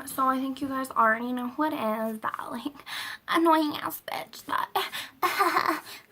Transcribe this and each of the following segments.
So I think you guys already know who it is, that, like, annoying ass bitch that,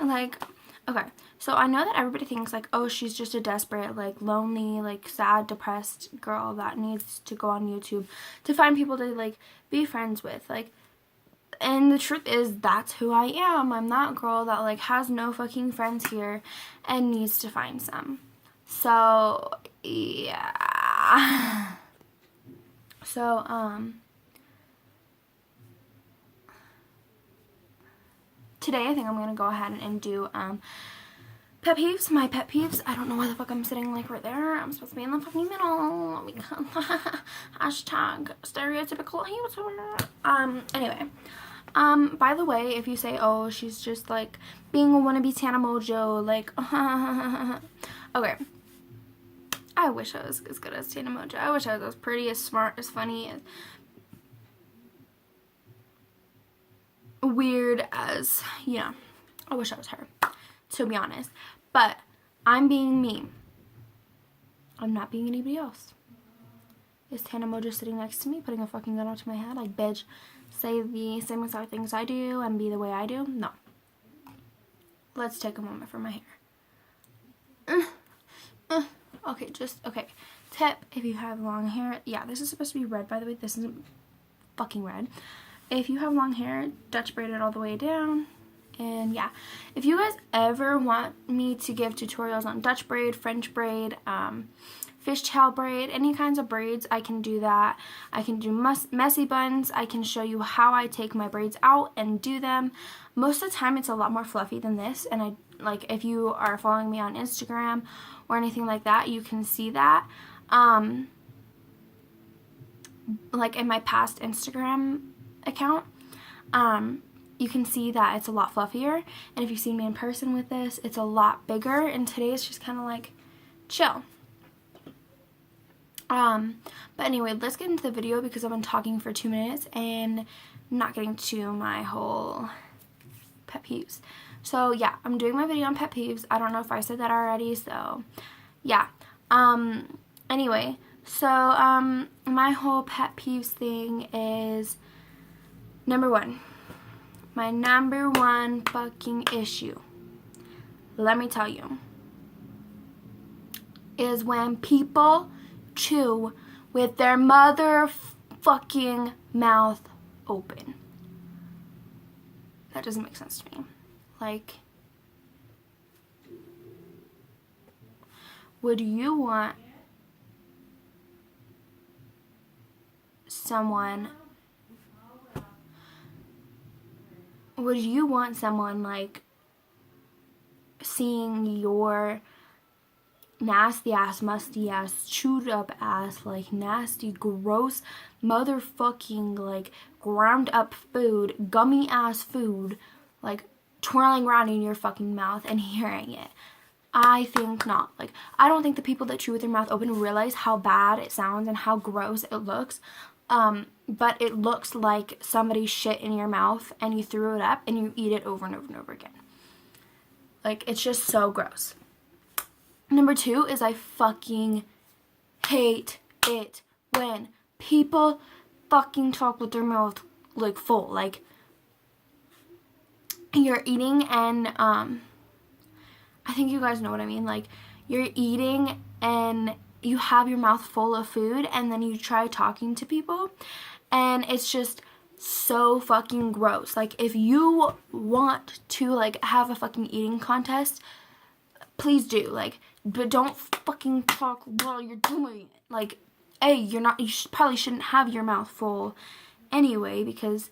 like, okay, so I know that everybody thinks, like, oh, she's just a desperate, like, lonely, like, sad, depressed girl that needs to go on YouTube to find people to, like, be friends with, like, and the truth is, that's who I am. I'm that girl that, like, has no fucking friends here and needs to find some. So, yeah. So, today I think I'm going to go ahead and do, pet peeves, my pet peeves. I don't know why the fuck I'm sitting, like, right there. I'm supposed to be in the fucking middle. Hashtag stereotypical YouTuber. Anyway. By the way, if you say, oh, she's just, like, being a wannabe Tana Mojo, like, okay. I wish I was as good as Tana Mojo. I wish I was as pretty, as smart, as funny, as weird as, you know, I wish I was her, to be honest. But I'm being me. I'm not being anybody else. Is Tana Mojo sitting next to me, putting a fucking gun onto my head? Like, bitch, say the same exact things I do and be the way I do? No. Let's take a moment for my hair. Okay, okay. Tip, if you have long hair. Yeah, this is supposed to be red, by the way. This isn't fucking red. If you have long hair, Dutch braid it all the way down. And yeah, if you guys ever want me to give tutorials on Dutch braid, French braid, fishtail braid, any kinds of braids, I can do that. I can do messy buns. I can show you how I take my braids out and do them. Most of the time it's a lot more fluffy than this, and I, like, if you are following me on Instagram or anything like that, you can see that. Like in my past Instagram account, you can see that it's a lot fluffier, and if you see me in person with this, it's a lot bigger, and today it's just kind of like chill. But anyway, let's get into the video because I've been talking for 2 minutes and not getting to my whole pet peeves. So yeah, I'm doing my video on pet peeves. I don't know if I said that already, so yeah. Anyway, so my whole pet peeves thing is, number one, my number one fucking issue, let me tell you, is when people chew with their motherfucking mouth open. That doesn't make sense to me. Like, would you want someone like seeing your nasty ass, musty ass, chewed up ass, like nasty, gross, motherfucking, like ground up food, gummy ass food, like twirling around in your fucking mouth and hearing it? I think not. Like, I don't think the people that chew with their mouth open realize how bad it sounds and how gross it looks. But it looks like somebody shit in your mouth and you threw it up and you eat it over and over and over again. Like, it's just so gross. Number two is I fucking hate it when people fucking talk with their mouth, like, full. Like, you're eating and, I think you guys know what I mean. Like, you're eating and you have your mouth full of food and then you try talking to people and it's just so fucking gross. Like, if you want to, like, have a fucking eating contest, please do. Like, but don't fucking talk while you're doing it. Like, you probably shouldn't have your mouth full anyway, because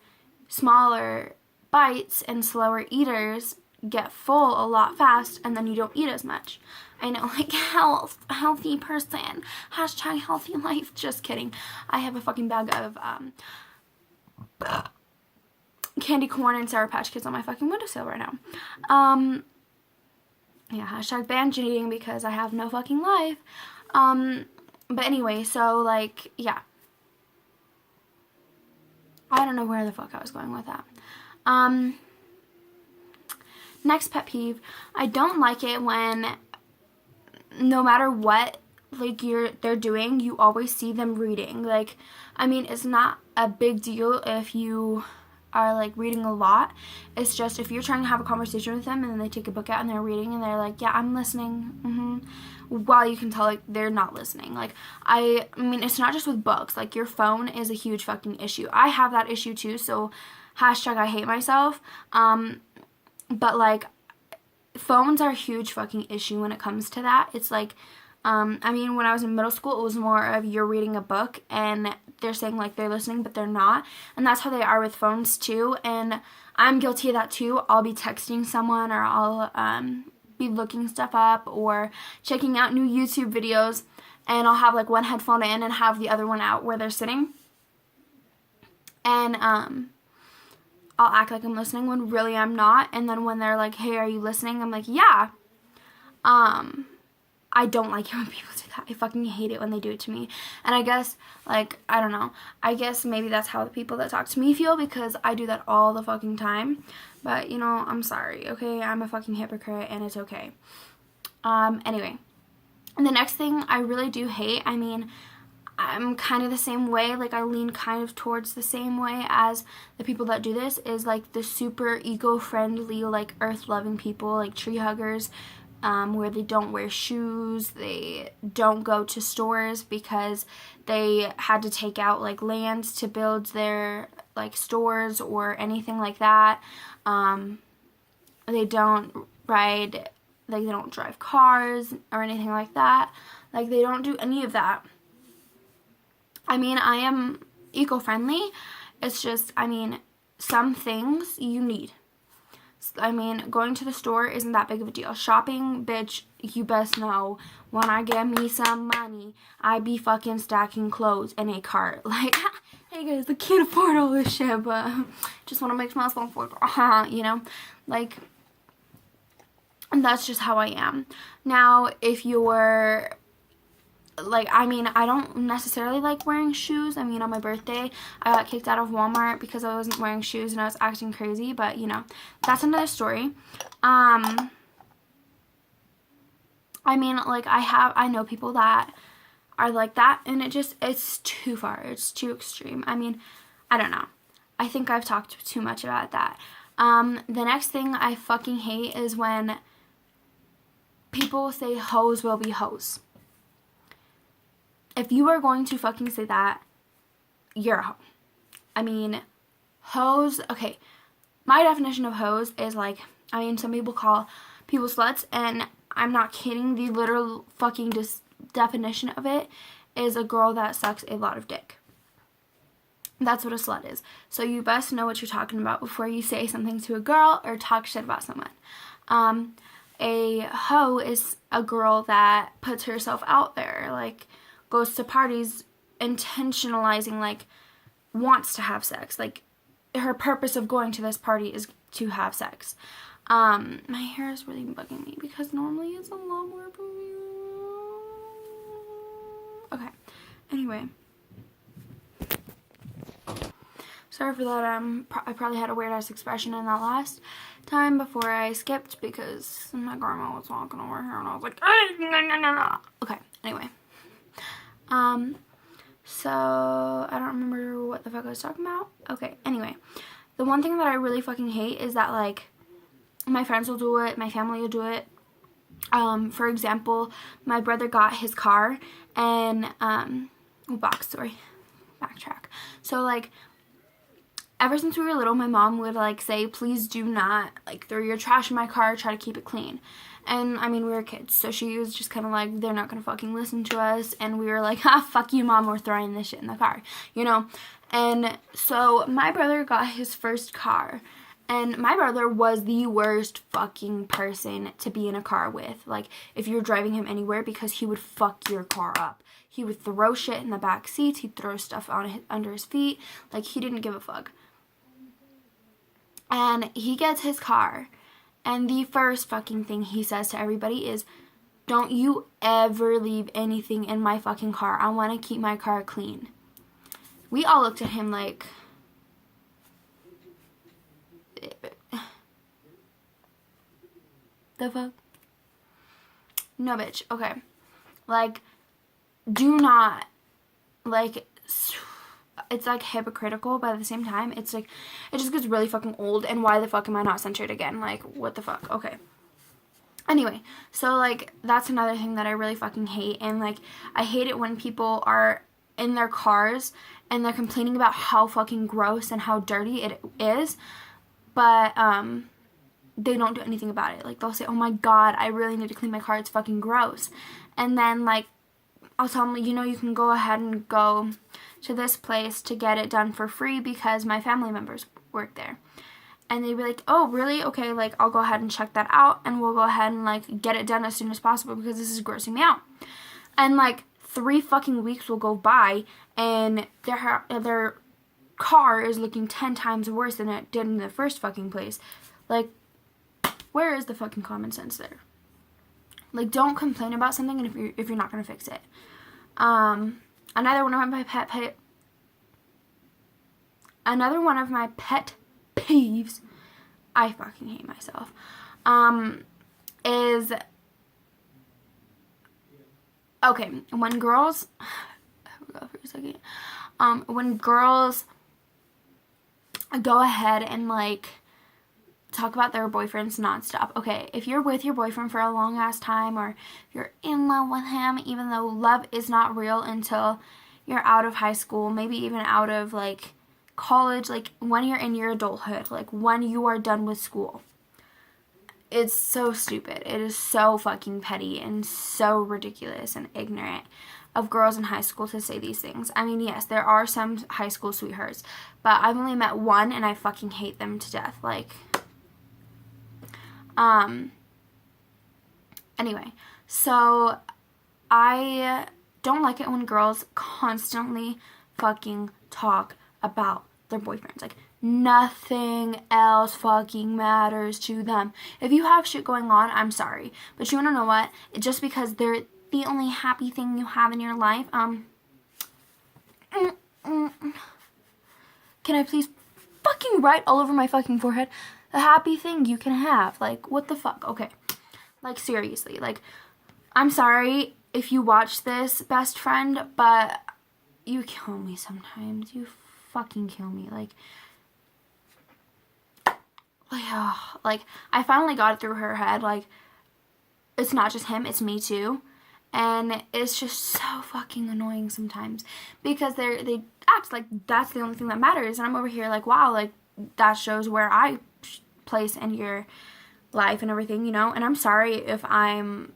smaller bites and slower eaters get full a lot fast and then you don't eat as much. I know, like, healthy person, hashtag healthy life. Just kidding. I have a fucking bag of candy corn and Sour Patch Kids on my fucking windowsill right now. Yeah, hashtag binge eating because I have no fucking life. But anyway, so, like, yeah. I don't know where the fuck I was going with that. Next pet peeve, I don't like it when, no matter what like they're doing, you always see them reading. Like, I mean, it's not a big deal if you are like reading a lot. It's just if you're trying to have a conversation with them and then they take a book out and they're reading and they're like, yeah, I'm listening, while you can tell like they're not listening. Like, I mean, it's not just with books. Like, your phone is a huge fucking issue. I have that issue too, so hashtag I hate myself. But like, phones are a huge fucking issue when it comes to that. It's like, I mean, when I was in middle school, it was more of you're reading a book and they're saying like they're listening, but they're not. And that's how they are with phones too. And I'm guilty of that too. I'll be texting someone, or I'll be looking stuff up or checking out new YouTube videos, and I'll have like one headphone in and have the other one out where they're sitting. And I'll act like I'm listening when really I'm not. And then when they're like, hey, are you listening? I'm like, yeah. I don't like it when people do that. I fucking hate it when they do it to me. And I guess, like, I don't know. I guess maybe that's how the people that talk to me feel, because I do that all the fucking time. But, you know, I'm sorry, okay? I'm a fucking hypocrite, and it's okay. Anyway. And the next thing I really do hate, I mean, I'm kind of the same way. Like, I lean kind of towards the same way as the people that do this, is, like, the super eco-friendly, like, earth-loving people, like tree huggers, where they don't wear shoes, they don't go to stores because they had to take out like land to build their like stores or anything like that. They don't ride, like they don't drive cars or anything like that. Like, they don't do any of that. I mean, I am eco-friendly. It's just, I mean, some things you need. I mean, going to the store isn't that big of a deal. Shopping, bitch, you best know, when I get me some money, I be fucking stacking clothes in a cart. Like, hey guys, I can't afford all this shit, but just want to make myself afford, you know? Like, and that's just how I am. Now, if you're, like, I mean, I don't necessarily like wearing shoes. I mean, on my birthday, I got kicked out of Walmart because I wasn't wearing shoes and I was acting crazy, but, you know, that's another story. I mean, like, I know people that are like that, and it's too far. It's too extreme. I mean, I don't know. I think I've talked too much about that. The next thing I fucking hate is when people say hoes will be hoes. If you are going to fucking say that, you're a hoe. I mean, hoes, okay, my definition of hoes is like, I mean, some people call people sluts, and I'm not kidding, the literal fucking definition of it is a girl that sucks a lot of dick. That's what a slut is. So you best know what you're talking about before you say something to a girl or talk shit about someone. A hoe is a girl that puts herself out there, like, goes to parties intentionalizing, like, wants to have sex. Like, her purpose of going to this party is to have sex. My hair is really bugging me because normally it's a lot more blue. Okay, anyway. Sorry for that. I probably had a weird ass expression in that last time before I skipped because my grandma was walking over here and I was like, no. Okay, anyway. So, I don't remember what the fuck I was talking about. Okay, anyway. The one thing that I really fucking hate is that, like, my friends will do it, my family will do it. For example, my brother got his car, and, backtrack. So, like, ever since we were little, my mom would, like, say, please do not, like, throw your trash in my car, try to keep it clean. And, I mean, we were kids, so she was just kind of like, they're not going to fucking listen to us, and we were like, fuck you, Mom, we're throwing this shit in the car, you know? And so, my brother got his first car, and my brother was the worst fucking person to be in a car with, like, if you're driving him anywhere, because he would fuck your car up. He would throw shit in the back seats, he'd throw stuff under his feet, like, he didn't give a fuck. And he gets his car, and the first fucking thing he says to everybody is, don't you ever leave anything in my fucking car. I want to keep my car clean. We all looked at him like, the fuck? No, bitch. Okay. Like, do not, like, it's like hypocritical, but at the same time, it's like, it just gets really fucking old. And why the fuck am I not censored again? Like, what the fuck? Okay. Anyway, so like, that's another thing that I really fucking hate. And like, I hate it when people are in their cars and they're complaining about how fucking gross and how dirty it is, but they don't do anything about it. Like, they'll say, oh my god, I really need to clean my car, it's fucking gross. And then like, I'll tell them, you know, you can go ahead and go to this place to get it done for free because my family members work there. And they'd be like, oh, really? Okay, like, I'll go ahead and check that out, and we'll go ahead and, like, get it done as soon as possible because this is grossing me out. And, like, 3 fucking weeks will go by, and their car is looking 10 times worse than it did in the first fucking place. Like, where is the fucking common sense there? Like, don't complain about something if you're not gonna fix it. Another one of my pet peeves, I fucking hate myself, is, okay, when girls, for a second, when girls go ahead and, like, talk about their boyfriends nonstop. Okay, if you're with your boyfriend for a long ass time, or you're in love with him, even though love is not real until you're out of high school, maybe even out of, like, college, like, when you're in your adulthood, like, when you are done with school. It's so stupid. It is so fucking petty and so ridiculous and ignorant of girls in high school to say these things. I mean, yes, there are some high school sweethearts, but I've only met one and I fucking hate them to death. Like, anyway, so I don't like it when girls constantly fucking talk about their boyfriends. Like, nothing else fucking matters to them. If you have shit going on, I'm sorry, but you wanna know what? Just because they're the only happy thing you have in your life, can I please fucking write all over my fucking forehead? The happy thing you can have. Like, what the fuck? Okay. Like, seriously. Like, I'm sorry if you watch this, best friend, but you kill me sometimes. You fucking kill me. Like, oh, like, I finally got it through her head. Like, it's not just him, it's me too. And it's just so fucking annoying sometimes. Because they act like that's the only thing that matters. And I'm over here like, wow, like, that shows where I place in your life and everything, you know. And I'm sorry if I'm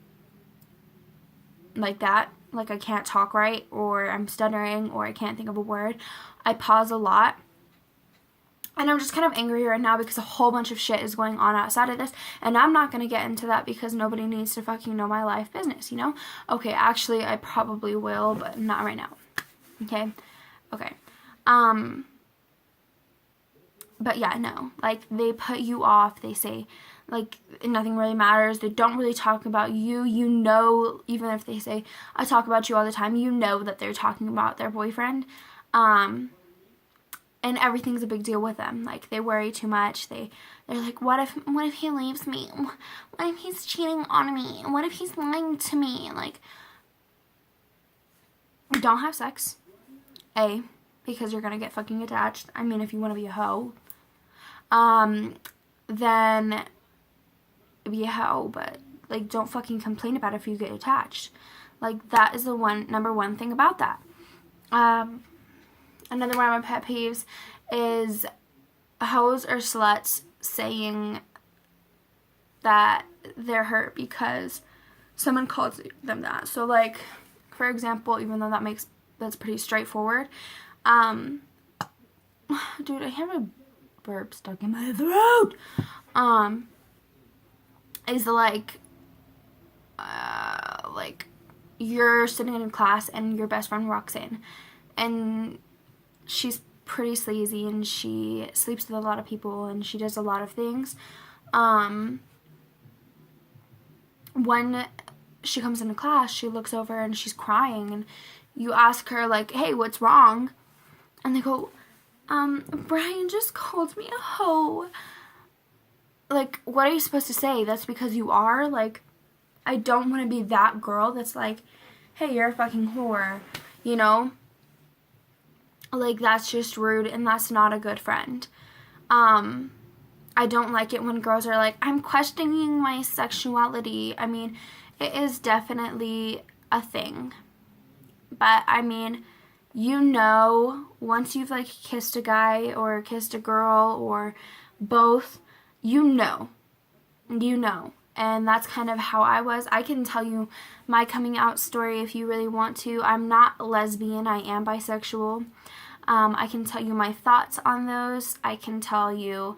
like that, like I can't talk right, or I'm stuttering, or I can't think of a word. I pause a lot, and I'm just kind of angry right now because a whole bunch of shit is going on outside of this, and I'm not going to get into that because nobody needs to fucking know my life business, you know. Okay, actually I probably will, but not right now. Okay. But yeah, no, like, they put you off, they say, like, nothing really matters, they don't really talk about you, you know, even if they say, I talk about you all the time, you know that they're talking about their boyfriend, and everything's a big deal with them. Like, they worry too much, they're like, what if he leaves me, what if he's cheating on me, what if he's lying to me? Like, don't have sex, A, because you're gonna get fucking attached. I mean, if you want to be a hoe, then be a hoe, but, like, don't fucking complain about it if you get attached. Like, that is the number one thing about that. Another one of my pet peeves is hoes or sluts saying that they're hurt because someone calls them that. So, like, for example, even though that's pretty straightforward, dude, I have a burp stuck in my throat, is like you're sitting in class and your best friend walks in, and she's pretty sleazy, and she sleeps with a lot of people, and she does a lot of things. When she comes into class, she looks over and she's crying, and you ask her, like, hey, what's wrong? And they go, Brian just called me a hoe. Like, what are you supposed to say? That's because you are? Like, I don't want to be that girl that's like, hey, you're a fucking whore, you know? Like, that's just rude, and that's not a good friend. I don't like it when girls are like, I'm questioning my sexuality. I mean, it is definitely a thing. But, I mean, you know, once you've, like, kissed a guy or kissed a girl or both, you know. You know. And that's kind of how I was. I can tell you my coming out story if you really want to. I'm not lesbian. I am bisexual. I can tell you my thoughts on those. I can tell you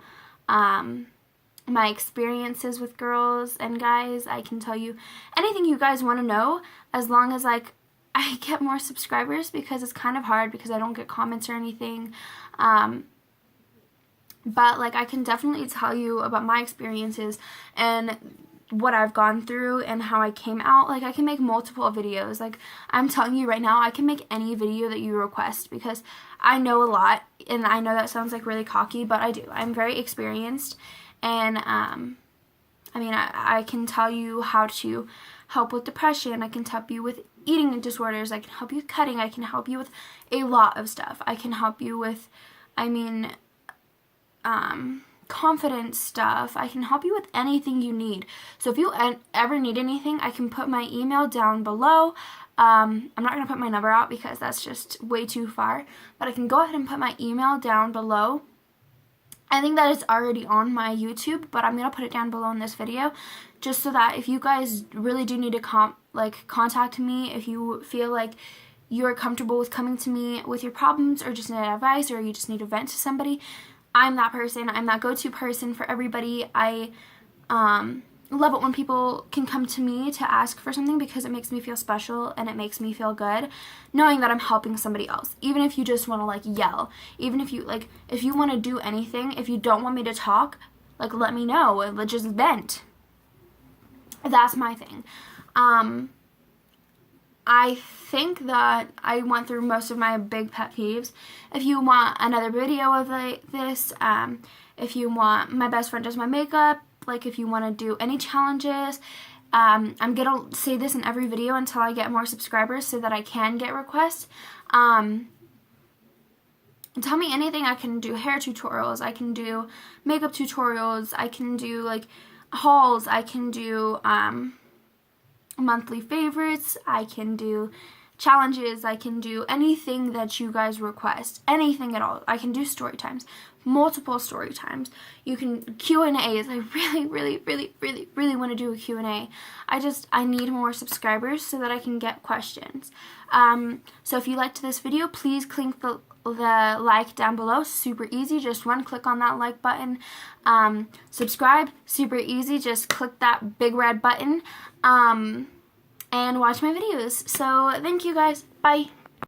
my experiences with girls and guys. I can tell you anything you guys want to know, as long as, like, I get more subscribers, because it's kind of hard because I don't get comments or anything. But, like, I can definitely tell you about my experiences and what I've gone through and how I came out. Like, I can make multiple videos. Like, I'm telling you right now, I can make any video that you request, because I know a lot, and I know that sounds, like, really cocky, but I do. I'm very experienced, and, I mean, I can tell you how to help with depression. I can help you with eating disorders. I can help you with cutting. I can help you with a lot of stuff. I can help you with, I mean, confidence stuff. I can help you with anything you need. So if you ever need anything, I can put my email down below. I'm not going to put my number out because that's just way too far, but I can go ahead and put my email down below. I think that it's already on my YouTube, but I'm going to put it down below in this video, just so that if you guys really do need to contact me, if you feel like you're comfortable with coming to me with your problems, or just need advice, or you just need to vent to somebody, I'm that person. I'm that go-to person for everybody. I love it when people can come to me to ask for something, because it makes me feel special and it makes me feel good knowing that I'm helping somebody else. Even if you just want to, like, yell, even if you, like, if you want to do anything, if you don't want me to talk, like, let me know. Let's just vent. That's my thing. I think that I went through most of my big pet peeves. If you want another video of like this, if you want my best friend does my makeup, like, if you want to do any challenges, I'm going to say this in every video until I get more subscribers so that I can get requests. Tell me anything. I can do hair tutorials, I can do makeup tutorials, I can do, like, hauls, I can do monthly favorites, I can do challenges, I can do anything that you guys request, anything at all. I can do story times, multiple story times. You can Q&As. I really want to do a Q&A. I need more subscribers so that I can get questions. So if you liked this video, please click the like down below. Super easy, just one click on that like button. Subscribe, super easy, just click that big red button, and watch my videos. So thank you guys, bye.